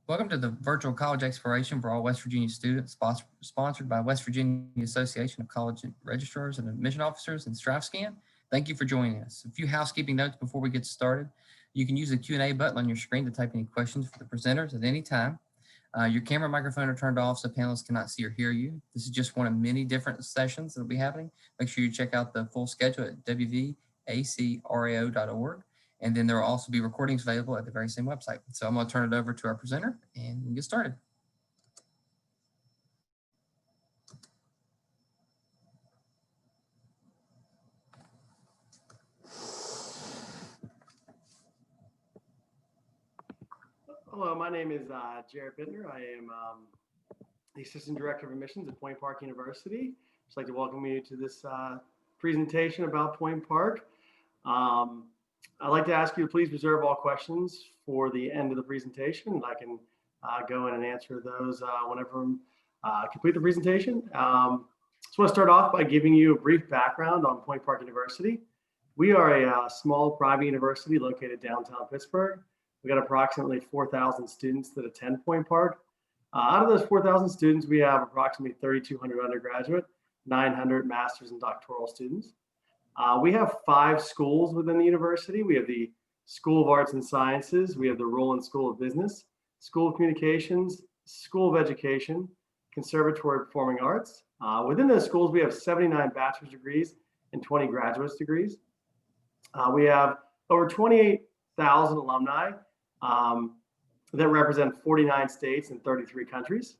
Welcome to the virtual college exploration for all West Virginia students, sponsored by West Virginia Association of College Registrars and Admission Officers and StrifeScan. Thank you for joining us. A few housekeeping notes before we get started. You can use the Q&A button on your screen to type any questions for the presenters at any time. Your camera and microphone are turned off so panelists cannot see or hear you. This is just one of many different sessions that will be happening. Make sure you check out the full schedule at WVACRAO.org. And then there will also be recordings available at the very same website. So I'm going to turn it over to our presenter and we'll get started. Hello, my name is Jared Bittner. I am the Assistant Director of Admissions at Point Park University. I'd like to welcome you to this presentation about Point Park. I'd like to ask you to please reserve all questions for the end of the presentation. I can go in and answer those whenever I complete the presentation. Just want to start off by giving you a brief background on Point Park University. We are a small private university located downtown Pittsburgh. We got approximately 4,000 students that attend Point Park. Out of those 4,000 students, we have approximately 3,200 undergraduate, 900 master's and doctoral students. We have 5 schools within the university. We have the School of Arts and Sciences. We have the Roland School of Business, School of Communications, School of Education, Conservatory of Performing Arts. Within those schools, we have 79 bachelor's degrees and 20 graduate degrees. We have over 28,000 alumni that represent 49 states and 33 countries.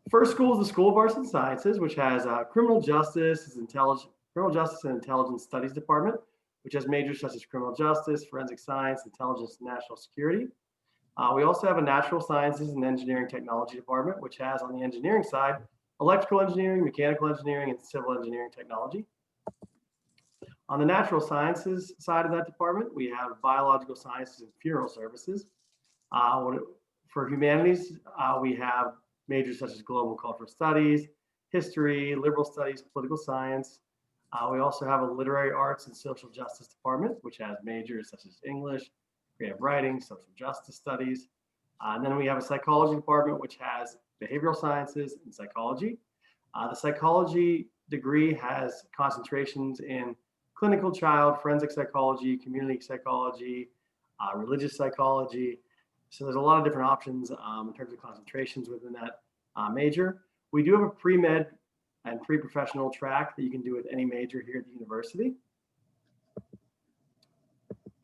First school is the School of Arts and Sciences, which has Criminal Justice and Intelligence Studies Department, which has majors such as Criminal Justice, Forensic Science, Intelligence, and National Security. We also have a Natural Sciences and Engineering Technology Department, which has on the engineering side, electrical engineering, mechanical engineering, and civil engineering technology. On the Natural Sciences side of that department, we have Biological Sciences and Funeral Services. For humanities, we have majors such as Global Cultural Studies, History, Liberal Studies, Political Science. We also have a Literary Arts and Social Justice Department, which has majors such as English, Creative Writing, Social Justice Studies. And then we have a Psychology Department, which has Behavioral Sciences and Psychology. The Psychology degree has concentrations in clinical child, forensic psychology, community psychology, religious psychology. So there's a lot of different options in terms of concentrations within that major. We do have a pre-med and pre-professional track that you can do with any major here at the university.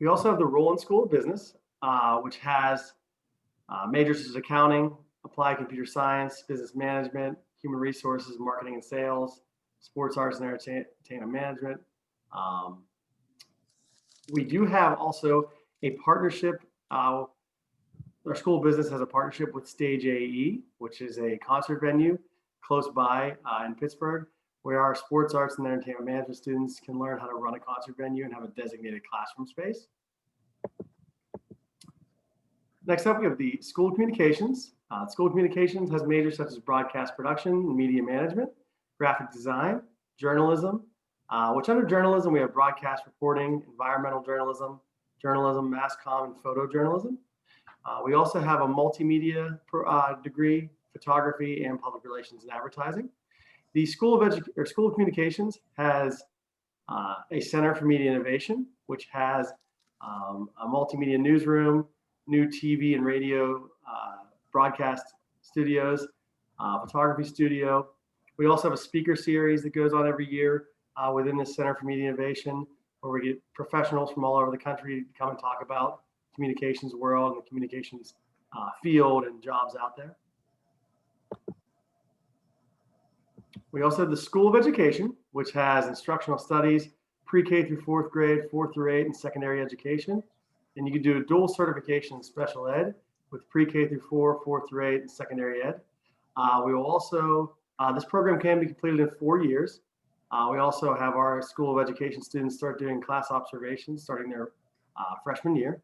We also have the Roland School of Business, which has majors such as accounting, applied computer science, business management, human resources, marketing and sales, sports, arts, and entertainment management. We do have also a partnership. Our School of Business has a partnership with Stage AE, which is a concert venue close by in Pittsburgh, where our sports, arts, and entertainment management students can learn how to run a concert venue and have a designated classroom space. Next up, we have the School of Communications. School of Communications has majors such as broadcast production, media management, graphic design, journalism, which under journalism, we have broadcast reporting, environmental journalism, mass comm, and photojournalism. We also have a multimedia degree, photography, and public relations and advertising. The School of Communications has a Center for Media Innovation, which has a multimedia newsroom, new TV and radio broadcast studios, photography studio. We also have a speaker series that goes on every year within the Center for Media Innovation, where we get professionals from all over the country to come and talk about communications world and the communications field and jobs out there. We also have the School of Education, which has instructional studies, pre-K through 4th grade, 4th through 8, and secondary education. And you can do a dual certification in special ed with pre-K through 4, 4th through 8, and secondary ed. We will also, this program can be completed in 4 years. We also have our School of Education students start doing class observations starting their freshman year.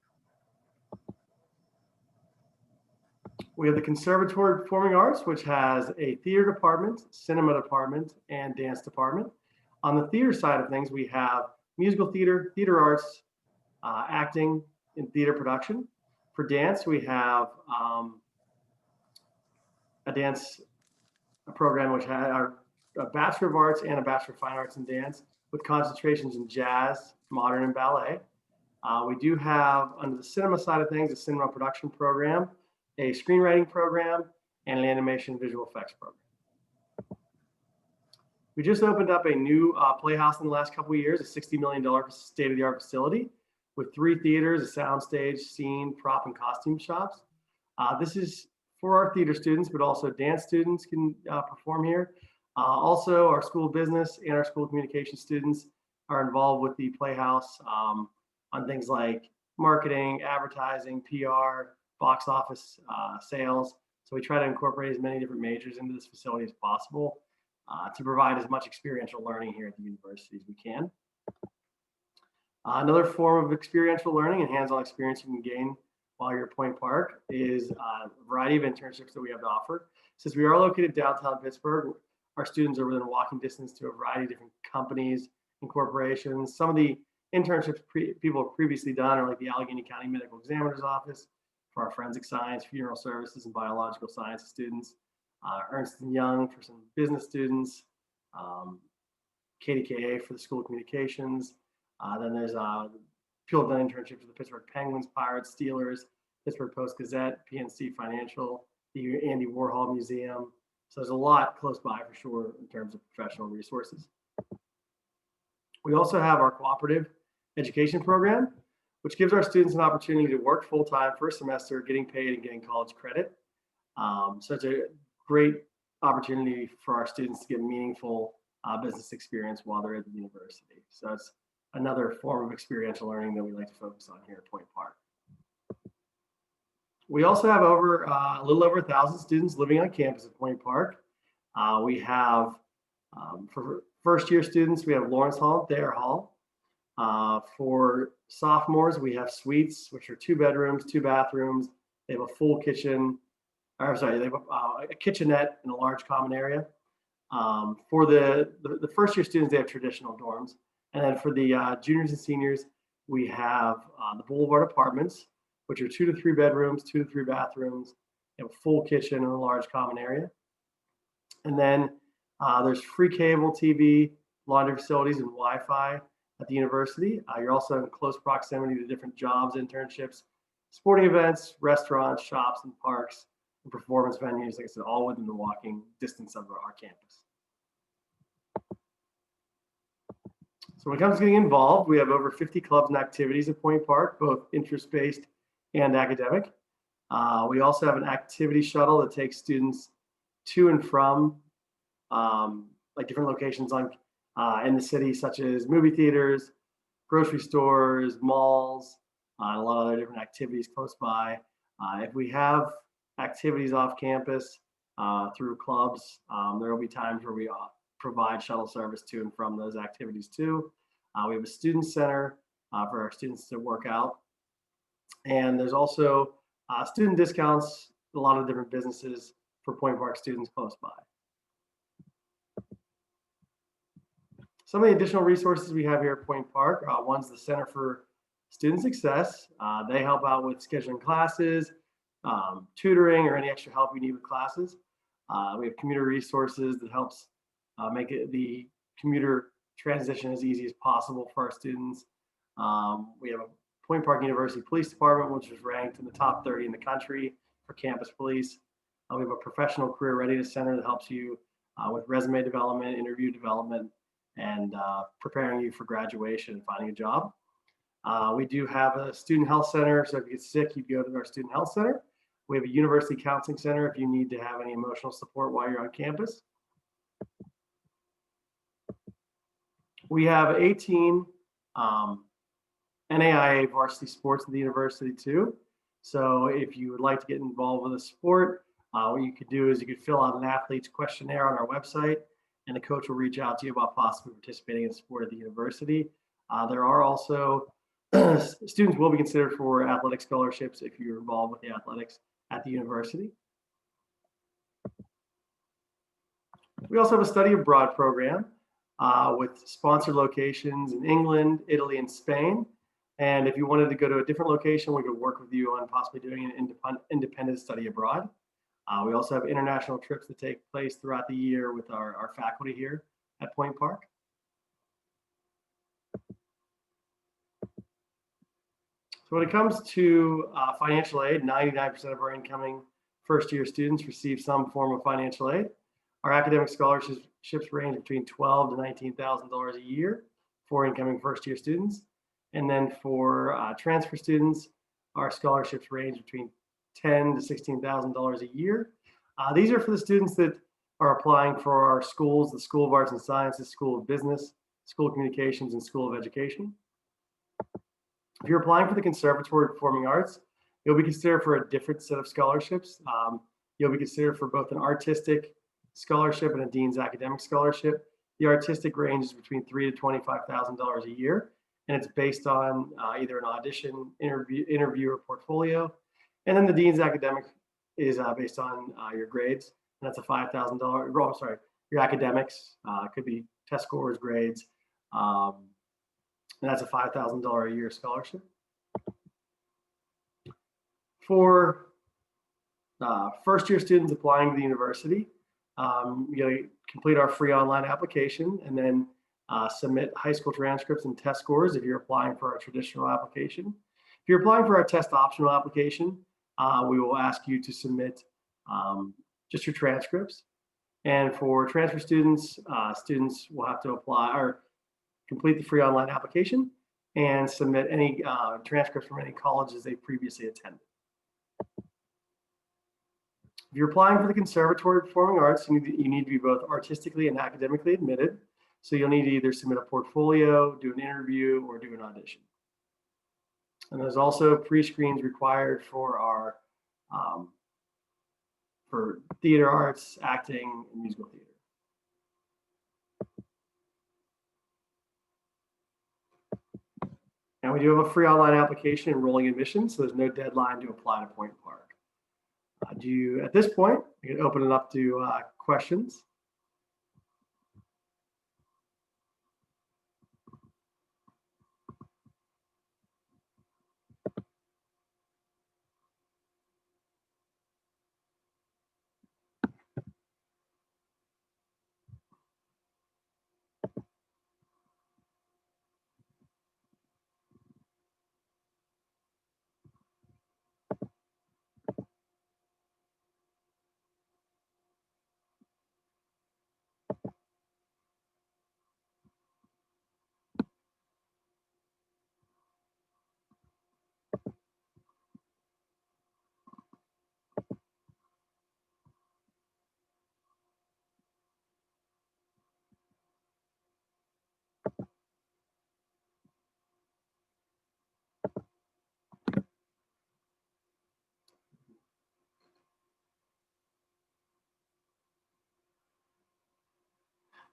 We have the Conservatory of Performing Arts, which has a theater department, cinema department, and dance department. On the theater side of things, we have musical theater, theater arts, acting, and theater production. For For dance, we have a dance program which had a Bachelor of Arts and a Bachelor of Fine Arts in Dance with concentrations in jazz, modern, and ballet. We do have, under the cinema side of things, a cinema production program, a screenwriting program, and an animation visual effects program. We just opened up a new Playhouse in the last couple of years, a $60 million state-of-the-art facility with 3 theaters, a soundstage, scene, prop, and costume shops. This is for our theater students, but also dance students can perform here. Also, our school of business and our school of communication students are involved with the Playhouse on things like marketing, advertising, PR, box office sales. So we try to incorporate as many different majors into this facility as possible to provide as much experiential learning here at the university as we can. Another form of experiential learning and hands-on experience you can gain while you're at Point Park is a variety of internships that we have to offer. Since we are located downtown Pittsburgh, our students are within walking distance to a variety of different companies and corporations. Some of the internships people have previously done are like the Allegheny County Medical Examiner's Office for our forensic science, funeral services, and biological science students. Ernst & Young for some business students, KDKA for the School of Communications. Then there's people have done internships with the Pittsburgh Penguins, Pirates, Steelers, Pittsburgh Post-Gazette, PNC Financial, the Andy Warhol Museum. So there's a lot close by for sure in terms of professional resources. We also have our Cooperative Education program, which gives our students an opportunity to work full-time for a semester, getting paid and getting college credit. So it's a great opportunity for our students to get meaningful business experience while they're at the university. So it's another form of experiential learning that we like to focus on here at Point Park. We also have a little over 1,000 students living on campus at Point Park. We have, for first-year students, we have Lawrence Hall and Thayer Hall. For sophomores, we have suites, which are 2 bedrooms, 2 bathrooms. They have a full kitchen, or sorry, they have a kitchenette and a large common area. For the first-year students, they have traditional dorms. And then for the juniors and seniors, we have the Boulevard Apartments, which are 2 to 3 bedrooms, 2 to 3 bathrooms. They have a full kitchen and a large common area. And then there's free cable TV, laundry facilities, and Wi-Fi at the university. You're also in close proximity to different jobs, internships, sporting events, restaurants, shops, and parks, and performance venues, like I said, all within the walking distance of our campus. So when it comes to getting involved, we have over 50 clubs and activities at Point Park, both interest-based and academic. We also have an activity shuttle that takes students to and from like different locations in the city, such as movie theaters, grocery stores, malls, and a lot of other different activities close by. If we have activities off campus through clubs, there will be times where we provide shuttle service to and from those activities too. We have a student center for our students to work out. And there's also student discounts, a lot of different businesses for Point Park students close by. Some of the additional resources we have here at Point Park, one's the Center for Student Success. They help out with scheduling classes, tutoring, or any extra help you need with classes. We have commuter resources that helps make the commuter transition as easy as possible for our students. We have a Point Park University Police Department, which is ranked in the top 30 in the country for campus police. We have a professional career readiness center that helps you with resume development, interview development, and preparing you for graduation and finding a job. We do have a student health center, so if you get sick, you go to our student health center. We have a university counseling center if you need to have any emotional support while you're on campus. We have 18 NAIA varsity sports at the university too. So if you would like to get involved with a sport, what you could do is you could fill out an athlete's questionnaire on our website, and the coach will reach out to you about possibly participating in sport at the university. There are also students will be considered for athletic scholarships if you're involved with the athletics at the university. We also have a study abroad program with sponsored locations in England, Italy, and Spain. And if you wanted to go to a different location, we could work with you on possibly doing an independent study abroad. We also have international trips that take place throughout the year with our faculty here at Point Park. So when it comes to financial aid, 99% of our incoming first-year students receive some form of financial aid. Our academic scholarships range between $12,000 to $19,000 a year for incoming first-year students. And then for transfer students, our scholarships range between $10,000 to $16,000 a year. These are for the students that are applying for our schools, the School of Arts and Sciences, School of Business, School of Communications, and School of Education. If you're applying for the Conservatory of Performing Arts, you'll be considered for a different set of scholarships. You'll be considered for both an artistic scholarship and a dean's academic scholarship. The artistic ranges between $3,000 to $25,000 a year, and it's based on either an audition, interview, or portfolio. And then the dean's academic is based on your grades, and that's a $5,000. Oh, sorry, your academics could be test scores, grades. And that's a $5,000 a year scholarship. For first-year students applying to the university, you complete our free online application and then submit high school transcripts and test scores if you're applying for our traditional application. If you're applying for our test optional application, we will ask you to submit just your transcripts. And for transfer students, students will have to apply or complete the free online application and submit any transcripts from any colleges they previously attended. If you're applying for the Conservatory of Performing Arts, you need to be both artistically and academically admitted. So you'll need to either submit a portfolio, do an interview, or do an audition. And there's also pre-screens required for our for theater arts, acting, and musical theater. And we do have a free online application and rolling admissions, so there's no deadline to apply to Point Park. At this point, you can open it up to questions.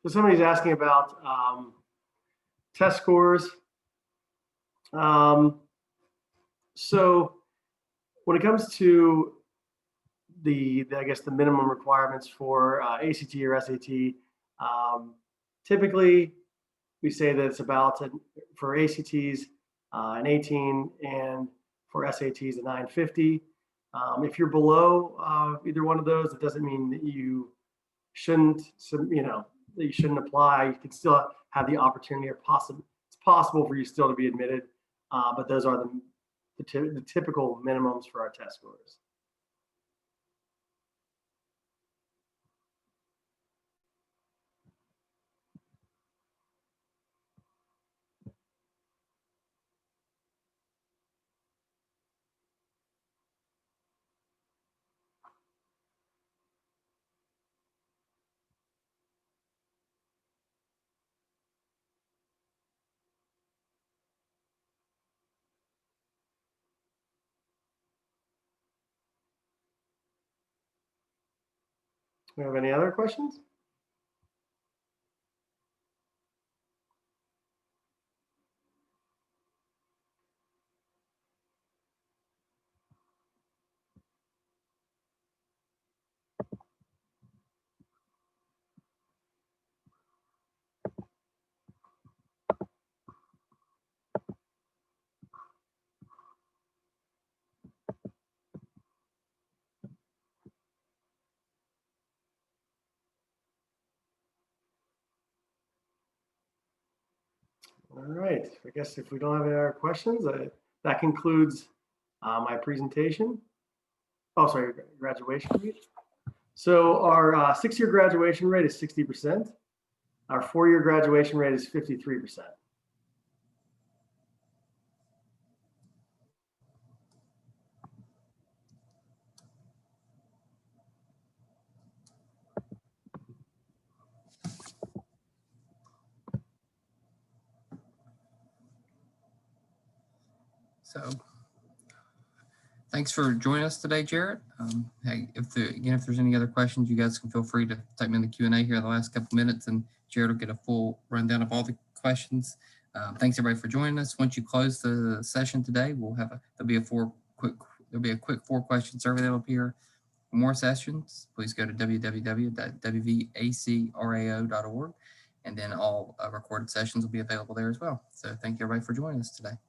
So somebody's asking about test scores. So when it comes to I guess the minimum requirements for ACT or SAT, typically we say that it's about for ACTs an 18 and for SATs a 950. If you're below either one of those, it doesn't mean that you shouldn't, that you shouldn't apply. You can still have the opportunity, or it's possible for you still to be admitted, but those are the typical minimums for our test scores. Do we have any other questions? All right. I guess if we don't have any other questions, that concludes my presentation. Oh, sorry, graduation rate. So our 6-year graduation rate is 60%. Our 4-year graduation rate is 53%. So thanks for joining us today, Jarrett. Hey, if there's any other questions, you guys can feel free to type them in the Q&A here in the last couple minutes, and Jarrett will get a full rundown of all the questions. Thanks everybody for joining us. Once you close the session today, there'll be a quick 4-question survey that'll appear. For more sessions, please go to www.wvacrao.org, and then all recorded sessions will be available there as well. So thank you everybody for joining us today.